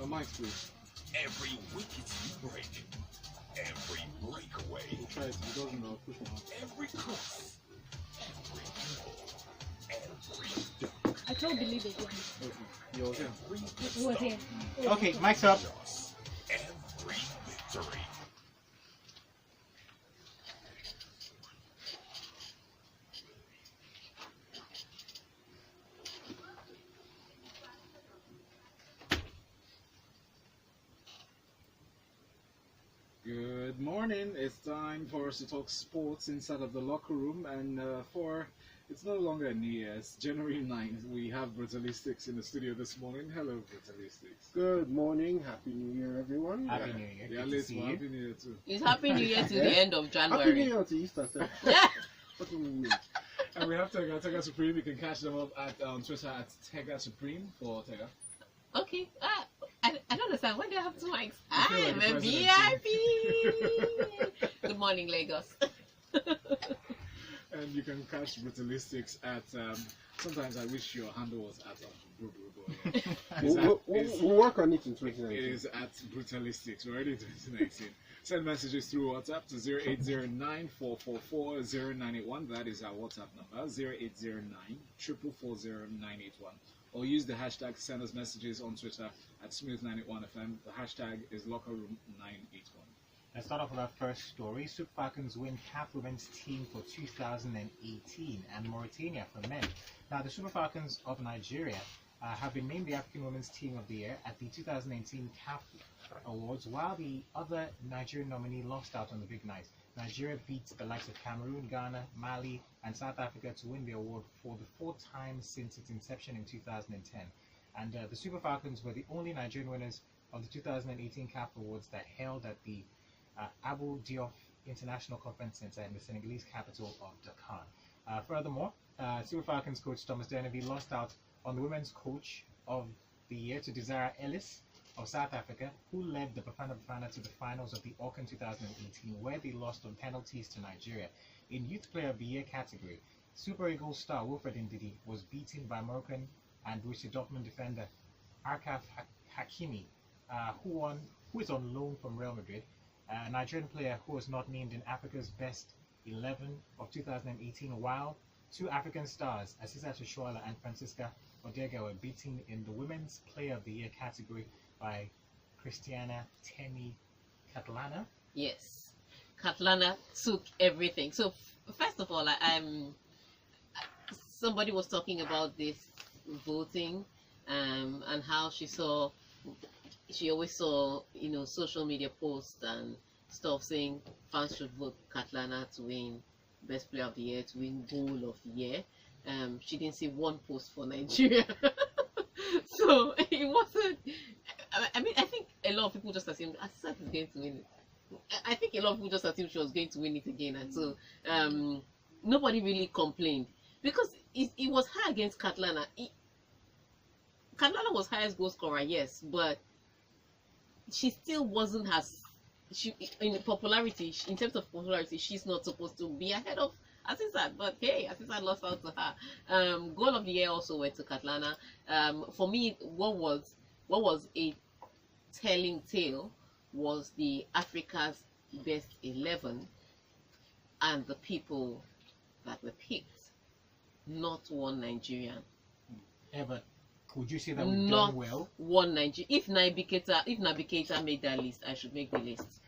A mic, please. Every wicket you break, every breakaway, We'll try it. He doesn't know. Push him out. every cross, every dribble, every dunk, I can't believe it. Okay. He was here. every It was here. Okay, mic's up. loss, every victory. Good morning. It's time for us to talk sports inside of the locker room, and it's no longer New Year's, January 9th. We have Brutalistics in the studio this morning. Hello, Brutalistics. Good morning, Happy New Year, everyone. Happy New Year. Yeah, Good to let's see you. Happy New Year too. It's Happy New Year to the end of Happy New January. Year to Easter, sir. Yeah. What do you mean? And we have Tega Supreme. You can catch them up at Twitter at Tega Supreme for Tega. Okay. I don't understand. Why do I have two mics? feel like I'm the a president. VIP. Good morning, Lagos. And you can catch Brutalistics at sometimes I wish your handle was at We'll work on it in It 2019. is at Brutalistics. We're already in 2019. Send messages through WhatsApp to 0809-444-0981. That is our WhatsApp number, 0809-444-0981. Or use the hashtag to send us messages on Twitter at Smooth91FM. The hashtag is LockerRoom981. Let's start off with our first story. Super Falcons win CAF Women's Team for 2018 and Mauritania for men. Now, the Super Falcons of Nigeria have been named the African Women's Team of the Year at the 2018 CAF Awards, while the other Nigerian nominee lost out on the big night. Nigeria beat the likes of Cameroon, Ghana, Mali, and South Africa to win the award for the fourth time since its inception in 2010. And the Super Falcons were the only Nigerian winners of the 2018 CAF Awards that held at the Abu Diouf International Conference Center in the Senegalese capital of Dakar. Furthermore, Super Falcons coach Thomas Dennerby lost out on the Women's Coach of the Year to Desire Ellis of South Africa, who led the Bafana Bafana to the finals of the AFCON 2018, where they lost on penalties to Nigeria. In Youth Player of the Year category, Super Eagles star Wilfred Ndidi was beaten by Moroccan and Borussia Dortmund defender Achraf Hakimi, who is on loan from Real Madrid. A Nigerian player who was not named in Africa's Best 11 of 2018, while two African stars, Asisa Toshoala and Francisca Odega, were beaten in the Women's Player of the Year category by Christiana Temi Catlana. Yes. Katlana took everything. So, first of all, somebody was talking about this voting and how she always saw, social media posts and stuff saying fans should vote Katlana to win Best Player of the Year, to win Goal of the Year. She didn't see one post for Nigeria. So it wasn't. I mean, I think a lot of people just assumed Asisat is going to win it. I think a lot of people just assumed she was going to win it again, and so nobody really complained because it was her against Katlana. Katlana was highest goal scorer, yes, but she still wasn't in popularity. In terms of popularity, she's not supposed to be ahead of Asisat, but hey, Asisat lost out to her. Goal of the Year also went to Katlana. For me, what was a telling tale was the Africa's Best 11 and the people that were picked, not one Nigerian. Yeah, but could you say that we've Not done well? one Nigerian. If Naby Keita made that list, I should make the list.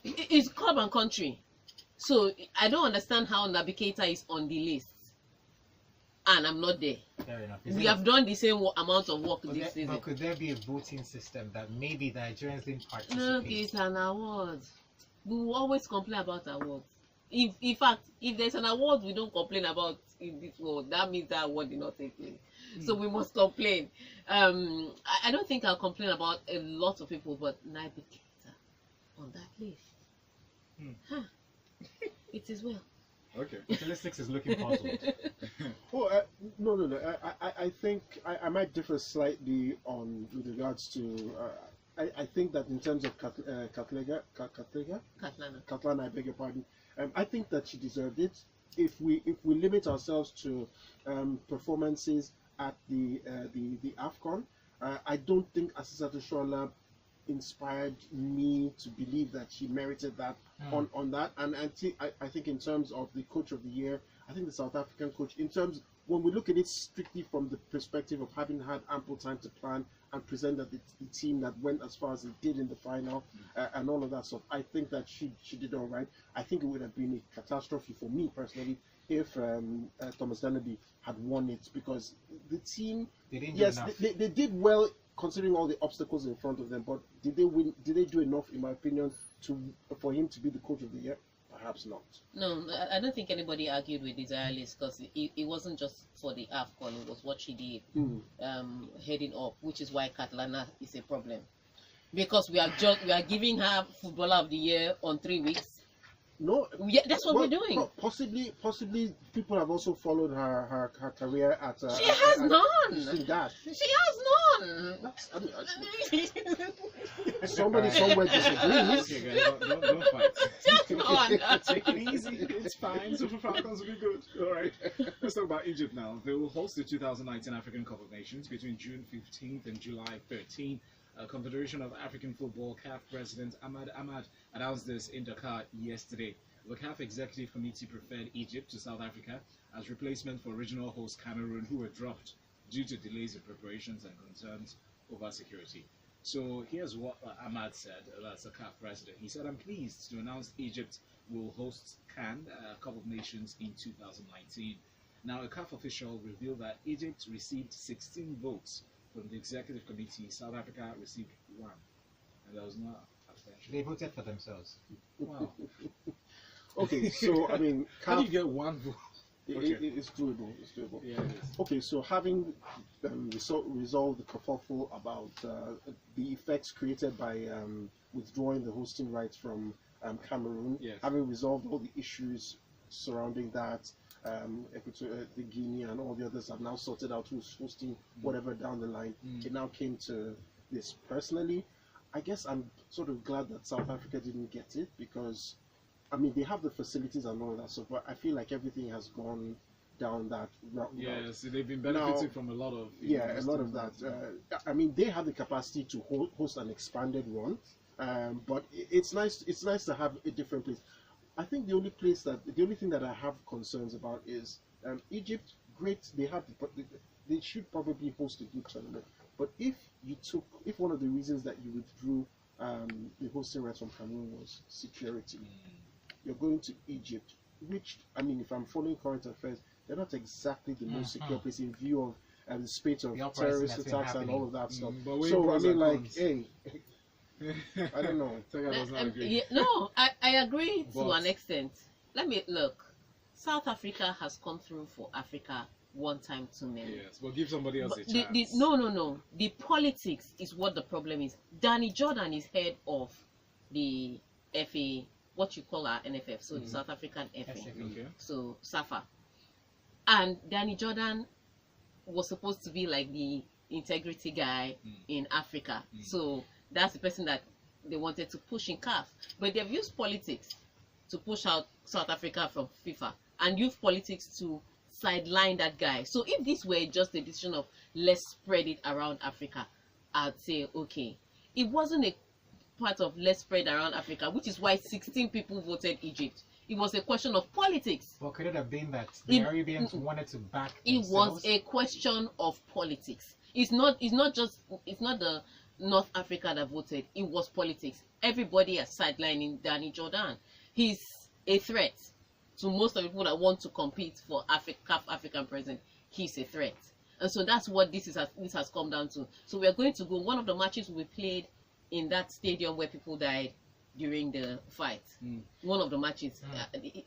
It's club and country. So I don't understand how Naby Keita is on the list and I'm not there. Fair enough. We have done the same amount of work this But season. could there be a voting system that maybe the Nigerians didn't participate? Look, it's an award. We will always complain about awards. In fact, if there's an award we don't complain about in this world, that means that award did not take place. So we must complain. I don't think I'll complain about a lot of people, but Naby Keita on that list. Huh. It is well. Okay. Statistics is looking puzzled. Oh, no. I think I might differ slightly with regards to. I think that in terms of Katlana, I beg your pardon. I think that she deserved it. If we limit ourselves to performances at the AFCON, I don't think Asisat Oshoala inspired me to believe that she merited that on that. And I think in terms of the coach of the year, I think the South African coach, in terms when we look at it strictly from the perspective of having had ample time to plan and present that the team that went as far as it did in the final and all of that stuff, I think that she did all right. I think it would have been a catastrophe for me personally if Thomas Dennerby had won it, because the team, they did well considering all the obstacles in front of them, but did they win? Did they do enough, in my opinion, for him to be the coach of the year? Perhaps not. No, I don't think anybody argued with Desire List, because it wasn't just for the AFCON, it was what she did heading up, which is why Catalana is a problem. Because we are giving her Footballer of the Year on 3 weeks. No, yeah, that's what we're doing. Possibly, people have also followed her career at. She has none. That. She has none. Somebody somewhere disagrees. Okay, guys, don't fight. Come on. Take it easy. It's fine. Super Falcons will be good. All right. Let's talk about Egypt now. They will host the 2019 African Cup of Nations between June 15th and July 13th. Confederation of African Football CAF President Ahmad announced this in Dakar yesterday. The CAF Executive Committee preferred Egypt to South Africa as replacement for regional host Cameroon, who were dropped due to delays in preparations and concerns over security. So here's what Ahmad said, that's the CAF president. He said, "I'm pleased to announce Egypt will host CAN, Cup of Nations, in 2019. Now, a CAF official revealed that Egypt received 16 votes from the executive committee. South Africa received 1, and there was no abstention." They voted for themselves. Wow. Okay, so I mean, How do you get 1 vote? Okay. It's doable. It's doable. Yeah, it is. Okay, so having resolved the kerfuffle about the effects created by withdrawing the hosting rights from Cameroon, Yes. having resolved all the issues surrounding that, the Guinea and all the others have now sorted out who's hosting whatever down the line. It now came to this. Personally, I guess I'm sort of glad that South Africa didn't get it, because I mean, they have the facilities and all that stuff, but I feel like everything has gone down that route. Yeah, so they've been benefiting from a lot of... a lot of that. I mean, they have the capacity to host an expanded one, but it's nice. It's nice to have a different place. I think the only thing that I have concerns about is Egypt. Great, they should probably host a good tournament. But if one of the reasons that you withdrew the hosting rights from Cameroon was security, you're going to Egypt, which, I mean, if I'm following current affairs, they're not exactly the most secure place in view of the spate of terrorist attacks and all of that stuff. So I mean, like, hey, I don't know. Tega does not agree. No, I agree to an extent. Let me look. South Africa has come through for Africa one time too many. Yes, but give somebody else a chance. No. The politics is what the problem is. Danny Jordan is head of the FA, what you call our NFF, so the South African FA. Okay. So SAFA. And Danny Jordan was supposed to be like the integrity guy in Africa. So that's the person that they wanted to push in CAF. But they've used politics to push out South Africa from FIFA and used politics to sideline that guy. So if this were just a decision of let's spread it around Africa, I'd say okay. It wasn't a part of let's spread around Africa, which is why 16 people voted Egypt. It was a question of politics. Well, could it have been that the Arabians wanted to back themselves? It was a question of politics. It's not the North Africa that voted. It was politics. Everybody is sidelining Danny Jordan. He's a threat to most of the people that want to compete for CAF African president. He's a threat. And so that's what this has come down to. So we are going to go, one of the matches we played in that stadium where people died during the fight. One of the matches,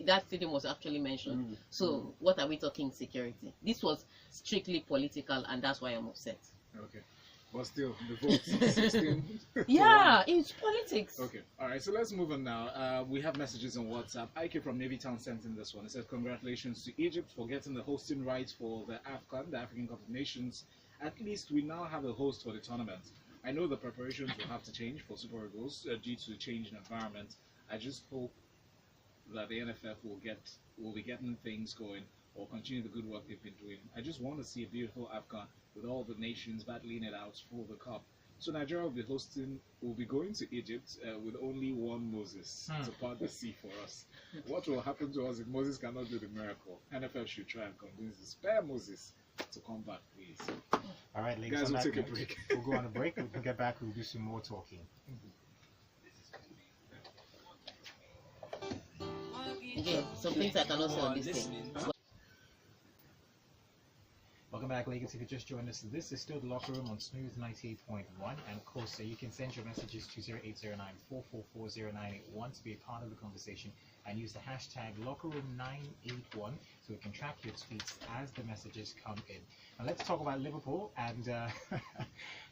that stadium was actually mentioned. So what are we talking security? This was strictly political, and that's why I'm upset. Okay. But still, the votes are 16 Yeah, it's politics. Okay, all right, so let's move on now. We have messages on WhatsApp. Ike from Navy Town sent in this one. It says, congratulations to Egypt for getting the hosting rights for the AFCON, the African Cup of Nations. At least we now have a host for the tournament. I know the preparations will have to change for Super Eagles due to the change in environment. I just hope that the NFF will be getting things going or continue the good work they've been doing. I just want to see a beautiful AFCON with all the nations battling it out for the cup. So Nigeria will be going to Egypt with only one Moses to part the sea for us. What will happen to us if Moses cannot do the miracle? NFL should try and convince the spare Moses to come back, please. All right, ladies, guys, we'll take a break. We'll go on a break. We can get back. We'll do some more talking. Again, some things I cannot say on this thing. Welcome back, ladies. If you just joined us, this is still the Locker Room on Smooth 98.1, and of course, you can send your messages to 0809-444-0981 to be a part of the conversation, and use the hashtag LockerRoom981 so we can track your tweets as the messages come in. Now let's talk about Liverpool and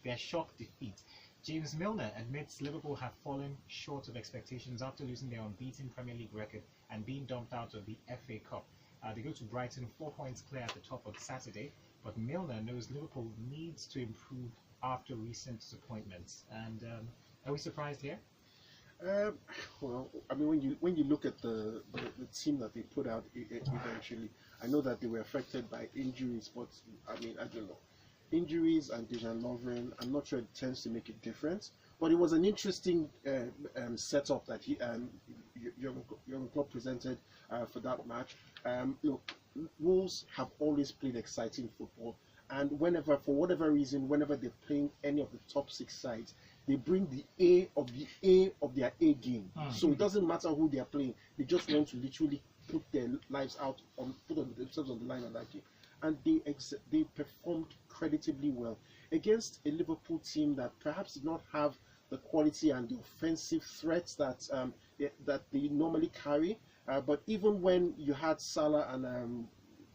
their shock defeat. James Milner admits Liverpool have fallen short of expectations after losing their unbeaten Premier League record and being dumped out of the FA Cup. They go to Brighton 4 points clear at the top of Saturday, but Milner knows Liverpool needs to improve after recent disappointments. And are we surprised here? Well, I mean, when you look at the team that they put out eventually, I know that they were affected by injuries, but I mean, I don't know. Injuries and Dejan Lovren, I'm not sure it tends to make a difference. But it was an interesting setup that Jurgen Klopp presented for that match. Look, Wolves have always played exciting football, and whenever, for whatever reason, whenever they're playing any of the top 6 sides, they bring the A of their A game. So it doesn't matter who they are playing; they just want to literally put their lives out put themselves on the line on that game. And they performed creditably well against a Liverpool team that perhaps did not have the quality and the offensive threats that they normally carry. But even when you had Salah and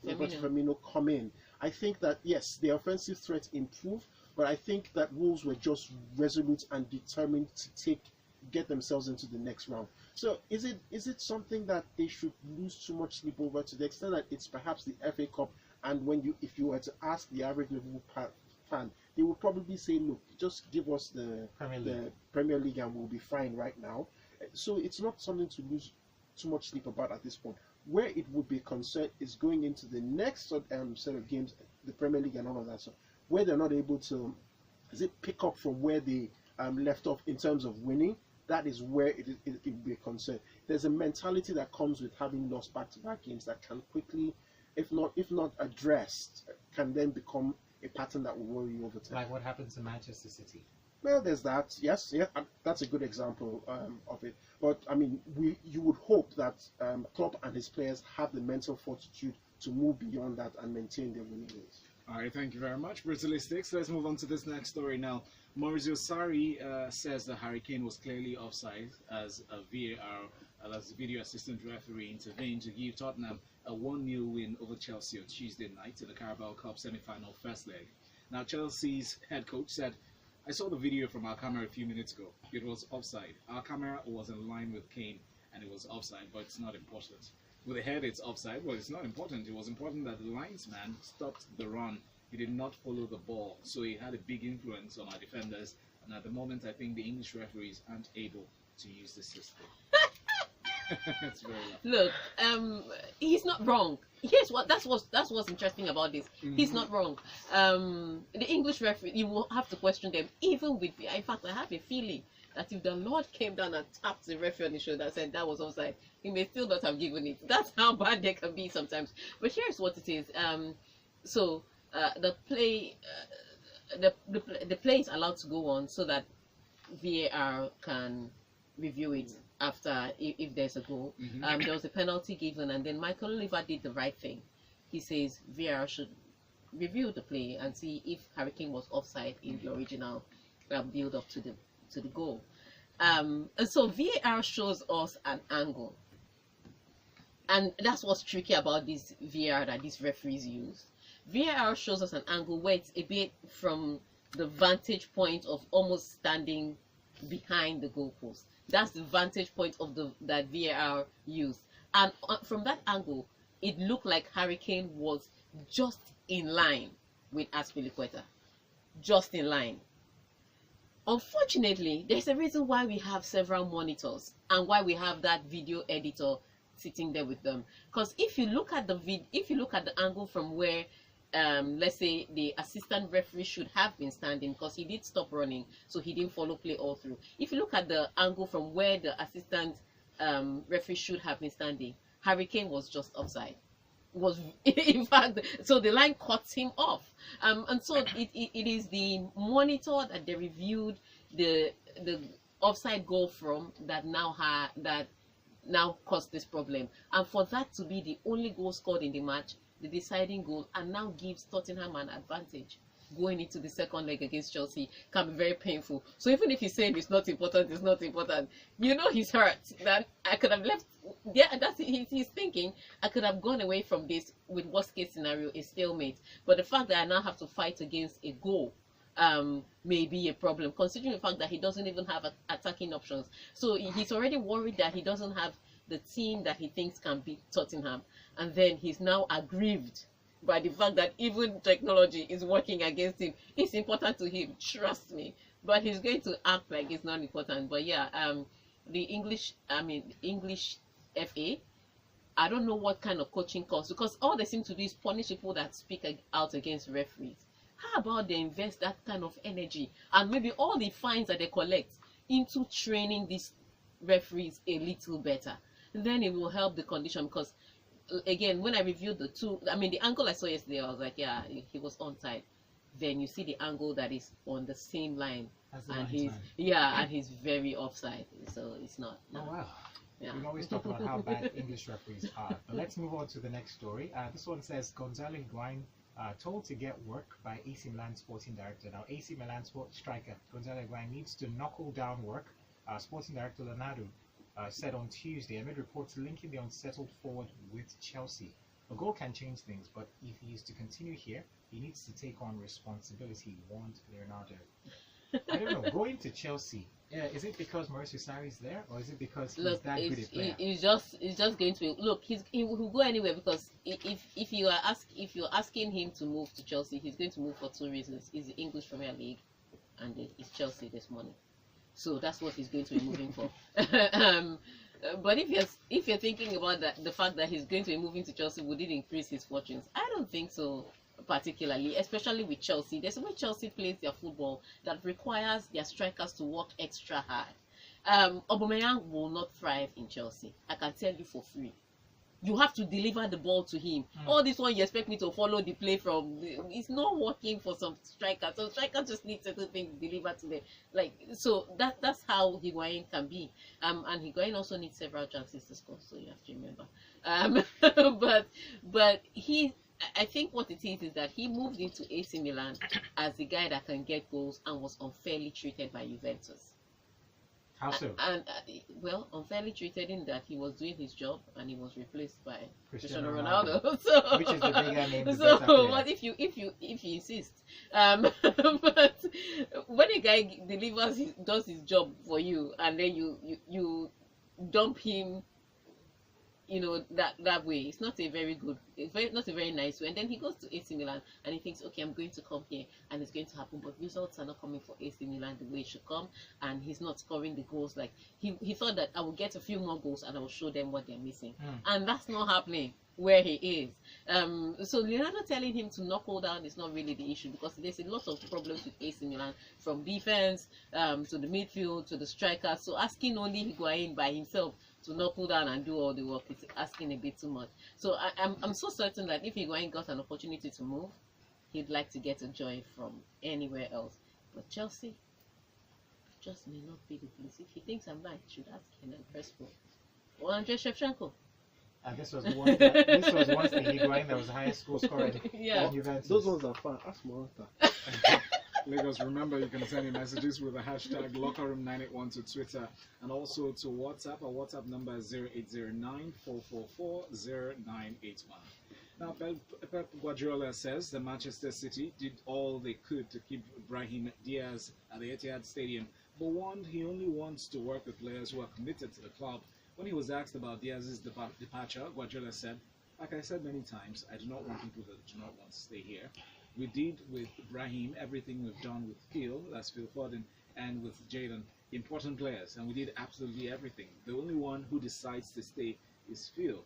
Roberto Firmino come in, I think that yes, the offensive threat improved, but I think that Wolves were just resolute and determined to get themselves into the next round. So is it something that they should lose too much sleep over, to the extent that it's perhaps the FA Cup? And if you were to ask the average Liverpool fan, they would probably say, look, just give us the Premier League and we'll be fine right now. So it's not something to lose too much sleep about at this point. Where it would be concerned is going into the next set of games, the Premier League and all of that, so where they're not able to pick up from where they left off in terms of winning. That is where it would be a concern. There's a mentality that comes with having lost back-to-back games that can quickly, if not addressed, can then become a pattern that will worry you over time. Like what happens to Manchester City? Well, there's that. Yes, yeah, that's a good example of it. But I mean, you would hope that Klopp and his players have the mental fortitude to move beyond that and maintain their winning ways. All right, thank you very much, Brazilistics. Let's move on to this next story now. Maurizio Sarri says that Harry Kane was clearly offside as a VAR, as the video assistant referee, intervened to give Tottenham a 1-0 win over Chelsea on Tuesday night in the Carabao Cup semi-final first leg. Now, Chelsea's head coach said, "I saw the video from our camera a few minutes ago. It was offside. Our camera was in line with Kane, and it was offside, but it's not important. With the head, it's offside. Well, it's not important. It was important that the linesman stopped the run. He did not follow the ball, so he had a big influence on our defenders. And at the moment, I think the English referees aren't able to use the system." It's very Look, he's not wrong. That's what's interesting about this. He's not wrong. The English referee, you will have to question them, even with. In fact, I have a feeling that if the Lord came down and tapped the referee on the shoulder and said that was offside, he may still not have given it. That's how bad they can be sometimes. But here's what it is. The play is allowed to go on so that VAR can review it after if there's a goal. There was a penalty given, and then Michael Oliver did the right thing. He says VAR should review the play and see if Harry Kane was offside in the original build up to the goal. And so VAR shows us an angle, and that's what's tricky about this VAR that these referees use. VAR shows us an angle where it's a bit from the vantage point of almost standing behind the goalpost. That's the vantage point of that VAR used, and from that angle, it looked like Harry Kane was just in line with Azpilicueta, just in line. Unfortunately, there's a reason why we have several monitors and why we have that video editor sitting there with them. Because if you look at the angle from where let's say the assistant referee should have been standing, because he did stop running, so he didn't follow play all through. If you look at the angle from where the assistant referee should have been standing, Harry Kane was just offside. Was in fact, so the line cuts him off, and so it is the monitor that they reviewed the offside goal from that now caused this problem, and for that to be the only goal scored in the match, the deciding goal, and now gives Tottenham an advantage going into the second leg against Chelsea, can be very painful. So even if he's saying it's not important, he's hurt. That I could have left. Yeah, that's he's thinking. I could have gone away from this with worst case scenario, a stalemate. But the fact that I now have to fight against a goal may be a problem, considering the fact that he doesn't even have attacking options. So he's already worried that he doesn't have the team that he thinks can beat Tottenham, and then he's now aggrieved by the fact that even technology is working against him. It's important to him, trust me, but he's going to act like it's not important. But yeah, the English FA, I don't know what kind of coaching course, because all they seem to do is punish people that speak out against referees. How about they invest that kind of energy and maybe all the fines that they collect into training these referees a little better? Then it will help the condition, because again, when I reviewed the angle I saw yesterday, I was like, yeah, he was onside. Then you see the angle that is on the same line, and he's very offside. So it's not. No. Oh wow. Yeah. We always talk about how bad English referees are. But let's move on to the next story. This one says Gonzalo Higuain told to get work by AC Milan sporting director. Now, AC Milan striker Gonzalo Higuain needs to knuckle down work. Sporting director Leonardo said on Tuesday amid reports linking the unsettled forward with Chelsea. A goal can change things, but if he is to continue here, he needs to take on responsibility, warned Leonardo. I don't know, going to Chelsea, is it because Maurizio Sarri is there, or is it because he's that good a player? It's just going to be, look, he will go anywhere, because if you're asking him to move to Chelsea, he's going to move for two reasons. It's the English Premier League, and it's Chelsea this morning. So that's what he's going to be moving for. But if you're thinking about the fact that he's going to be moving to Chelsea, would it increase his fortunes? I don't think so, particularly, especially with Chelsea. There's a way Chelsea plays their football that requires their strikers to work extra hard. Aubameyang will not thrive in Chelsea. I can tell you for free. You have to deliver the ball to him. All this one you expect me to follow the play from, it's not working for some strikers. So strikers just need certain things delivered to them. So that's how Higuain can be. And Higuain also needs several chances to score, so you have to remember. But I think what it is that he moved into AC Milan as the guy that can get goals and was unfairly treated by Juventus. How so? Well, unfairly treated in that he was doing his job and he was replaced by Cristiano Ronaldo. So, which is the bigger name. So, what if you insist? But when a guy does his job for you, and then you dump him, that way, it's not a very good, not a very nice way. And then he goes to AC Milan and he thinks, okay, I'm going to come here and it's going to happen, but results are not coming for AC Milan the way it should come, and he's not scoring the goals. Like he thought that I will get a few more goals and I will show them what they're missing, and that's not happening where he is. So Leonardo telling him to knuckle down is not really the issue, because there's a lot of problems with AC Milan, from defense to the midfield to the strikers. So asking only Higuain by himself to knuckle down and do all the work is asking a bit too much. So I'm so certain that if Higuain got an opportunity to move, he'd like to get a join from anywhere else. But Chelsea just may not be the place. If he thinks I'm right, he should ask Kenan Crespo or Andrei Shevchenko. This was once the Higuain that was the highest score scorer in Juventus. Those ones are fun. Ask Morata. Lagos, remember you can send me messages with the hashtag LockerRoom981 to Twitter and also to WhatsApp. Our WhatsApp number is 0809-444-0981. Now, Pep Guardiola says that Manchester City did all they could to keep Brahim Diaz at the Etihad Stadium, but warned he only wants to work with players who are committed to the club. When he was asked about Diaz's departure, Guardiola said, like I said many times, I do not want people that do not want to stay here. We did with Brahim everything we've done with Phil, that's Phil Foden, and with Jadon, important players, and we did absolutely everything. The only one who decides to stay is Phil.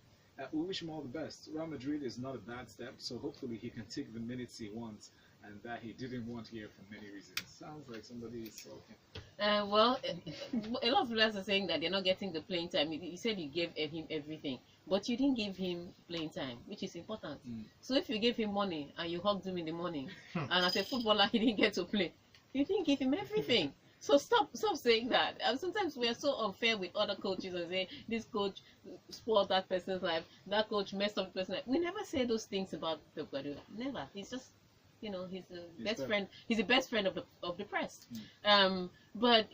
We wish him all the best. Real Madrid is not a bad step, so hopefully he can take the minutes he wants and that he didn't want here for many reasons. Sounds like somebody is sulking. Well, a lot of players are saying that they're not getting the playing time. You said you gave him everything, but you didn't give him playing time, which is important. So if you gave him money and you hugged him in the morning, and as a footballer he didn't get to play, you didn't give him everything. So stop saying that. Sometimes we are so unfair with other coaches and say this coach spoiled that person's life, that coach messed up the person's life. We never say those things about Pep Guardiola. Never. He's just, he's the best friend. He's the best friend of the press. But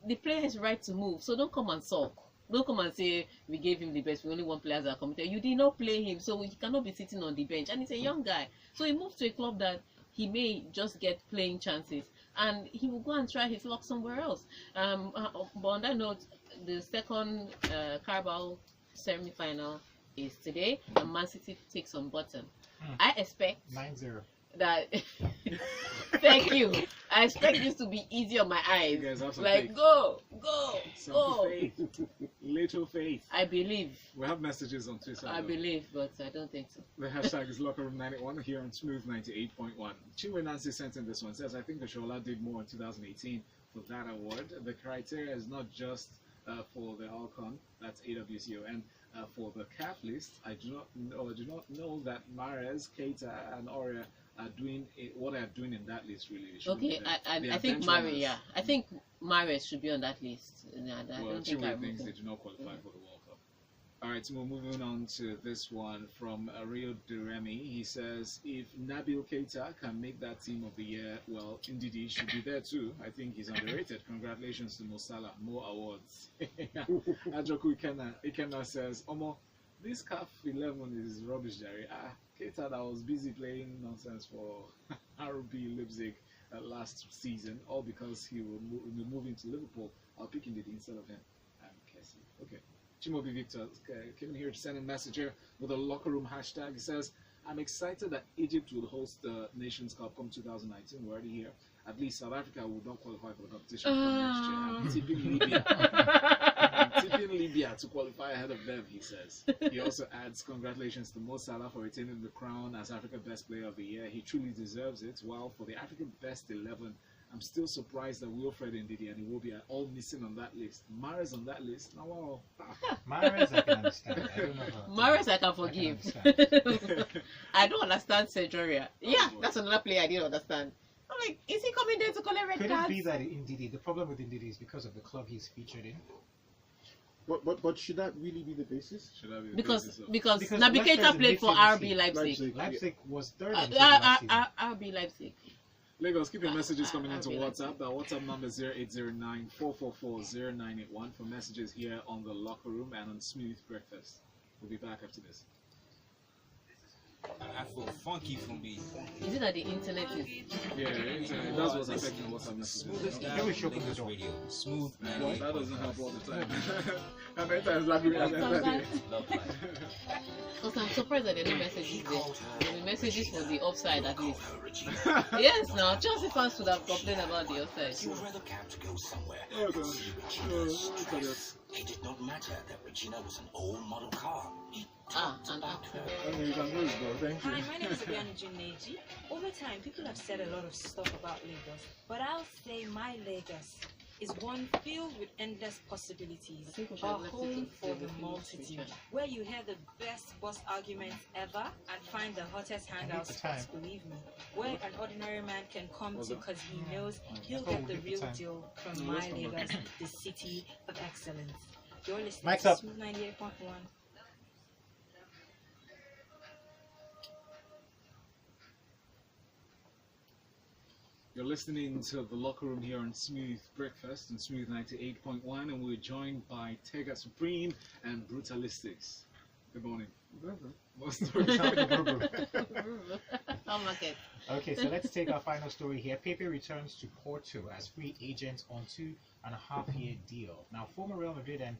the player has right to move. So don't come and sulk. Don't come and say we gave him the best. We only want players that are committed. You did not play him, so he cannot be sitting on the bench. And he's a young guy, so he moved to a club that he may just get playing chances, and he will go and try his luck somewhere else. But on that note, the second Carabao semi-final is today, and Man City takes on Bottom. I expect 9-0. that. Thank you. I expect this to be easy on my eyes. You guys have some Like faith. go. Some faith. Little faith. I believe. We have messages on Twitter. I though. believe, but I don't think so. The hashtag is LockerRoom91 here on Smooth 98.1. Chinwe Nancy sent in this one. Says, I think Oshola did more in 2018 for that award. The criteria is not just for the AFCON, that's AWCON. For the CAF list, I do not know that Mahrez, Keita, and Aurier are doing what they are doing in that list. Really, they shouldn't Okay, be there. I think I think Mahrez should be on that list. I Well, don't think Chinwe thinks they do not qualify for the World Cup. All right, so we're moving on to this one from Rio Duremi. He says, if Nabil Keita can make that team of the year, well, indeed he should be there too. I think he's underrated. Congratulations to Mo Salah. More awards. Ajoku Ikena says, Omo, this CAF 11 is rubbish, Jerry. Keita that was busy playing nonsense for RB Leipzig last season, all because he will be moving to Liverpool. I'll pick Indeed instead of him. Kessie. Okay. Chimobi Victor came in here to send a message here with a locker room hashtag. He says, I'm excited that Egypt will host the Nations Cup come 2019. We're already here. At least South Africa will not qualify for the competition come next year. I'm tipping Libya. I'm tipping Libya to qualify ahead of them, he says. He also adds, congratulations to Mo Salah for retaining the crown as Africa Best Player of the Year. He truly deserves it. While for the African Best 11, I'm still surprised that Wilfred Ndidi and Iwobi are all missing on that list. Mahrez on that list. Now, wow. Mahrez, I can understand. I don't know about Mahrez, I can forgive. I don't understand Sejoria. Yeah, boy. that's another player I didn't understand. I'm like, is he coming there to collect red Could cards? it be that Ndidi, the problem with Ndidi is because of the club he's featured in? But should that really be the basis? Should I be the Because basis of- Naby Leicester Keita is played for midfield RB team. Leipzig. Leipzig was third in the last season. RB Leipzig. Lagos, keep your messages coming into RB Leipzig. WhatsApp. The WhatsApp number is 0809-444-0981 for messages here on the locker room and on Smooth Breakfast. We'll be back after this. I feel funky for me. Is it that the internet is? Yeah, that's what's affecting WhatsApp messages. Smoothest guy Maybe we on should open the Lagos door. radio. Smooth That 98. doesn't help all the time. How many times have we had that? Because I'm surprised that there are no messages there. There will be messages for the offside at least. Yes, now Chelsea fans should have complained about the offside. You would rather cab to go somewhere. Oh, God. It did not matter that Regina was an old model car. And Okay, you can close, bro. Thank you. Hi, my name is Abiana Juneji. Over time, people have said a lot of stuff about Lagos, but I'll say my Lagos is one filled with endless possibilities, think we should a have left it home to for the the multitude, future. where you hear the best boss arguments ever and find the hottest hangout the spots, time. believe me, where an ordinary man can come Was to it? because he knows he'll Oh, get the we did the real time. deal from Yeah, my let's come back. Lagos, the city of excellence. You're listening Mike's to up. Smooth 98.1. You're listening to the locker room here on Smooth Breakfast and Smooth 98.1, and we're joined by Tega Supreme and Brutalistics. Good morning. What's the I'll mark it. Okay, so let's take our final story here. Pepe returns to Porto as free agent on 2.5-year deal. Now, former Real Madrid and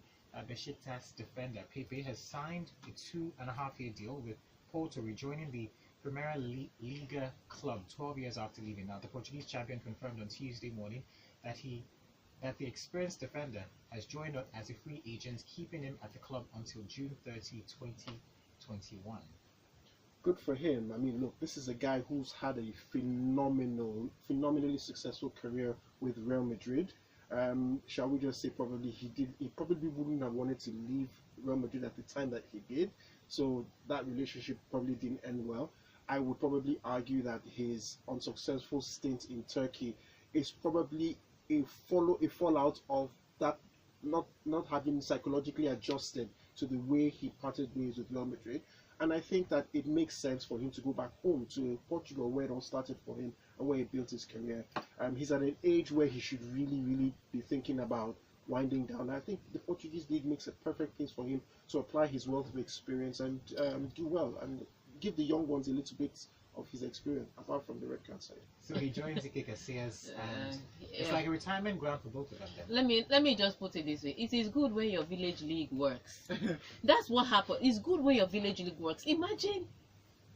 Besiktas defender Pepe has signed a 2.5-year deal with Porto, rejoining the Primeira Liga club 12 years after leaving. Now, the Portuguese champion confirmed on Tuesday morning that that the experienced defender has joined up as a free agent, keeping him at the club until June 30, 2021. Good for him. I mean, look, this is a guy who's had a phenomenally successful career with Real Madrid. Shall we just say he probably wouldn't have wanted to leave Real Madrid at the time that he did. So that relationship probably didn't end well. I would probably argue that his unsuccessful stint in Turkey is probably a fallout of that not having psychologically adjusted to the way he parted ways with Real Madrid. And I think that it makes sense for him to go back home to Portugal, where it all started for him and where he built his career. He's at an age where he should really be thinking about winding down. I think the Portuguese league makes a perfect place for him to apply his wealth of experience and do well and give the young ones a little bit of his experience apart from the red card side. So he joins Ike Casillas, and it's like a retirement ground for both of them. Let me just put it this way: it is good when your village league works. That's what happened. It's good when your village league works. Imagine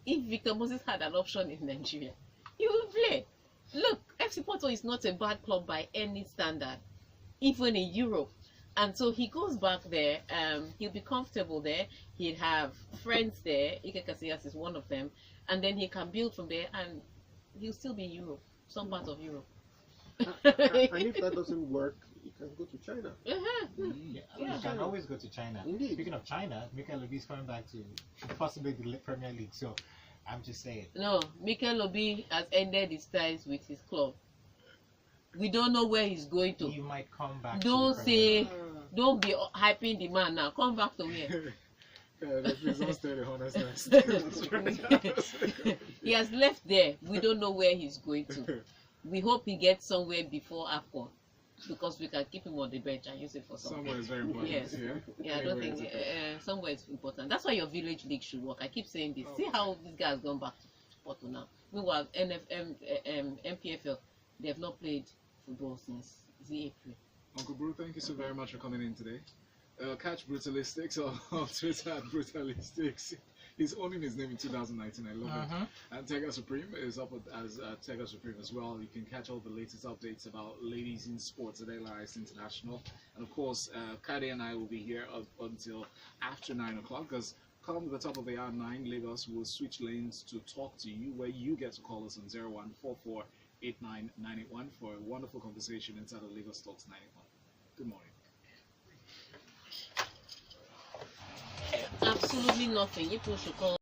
if Victor Moses had an option in Nigeria, he would play. Look, FC Porto is not a bad club by any standard, even in Europe. And so he goes back there, he'll be comfortable there, he'll have friends there, Ike Casillas is one of them, and then he can build from there, and he'll still be in Europe, some part of Europe. And if that doesn't work, you can go to China. You can always go to China. Indeed. Speaking of China, Mikel Obi is coming back to possibly the Premier League, so I'm just saying. No, Mikel Obi has ended his ties with his club. We don't know where he's going to. He might come back. Don't say, don't be hyping the man now. Come back to me. Please don't stay the honestness. He has left there. We don't know where he's going to. We hope he gets somewhere before AFCON, because we can keep him on the bench and use it for something. Somewhere is very important. Yes. Yeah, I don't think somewhere is important. That's why your village league should work. I keep saying this. See how this guy has gone back to Porto now. Meanwhile, MPFL, they have not played football since April. Uncle Bru, thank you so very much for coming in today. Catch Brutalistics on Twitter at Brutalistics. He's owning his name in 2019. I love it. And Tega Supreme is up as Tega Supreme as well. You can catch all the latest updates about ladies in sports at LIS International. And of course, Kayode and I will be here up until after 9 o'clock, because come the top of the hour 9, Lagos will switch lanes to talk to you, where you get to call us on 0144-89981 for a wonderful conversation inside of Lagos Talks 91. Good morning. Absolutely nothing. You people should call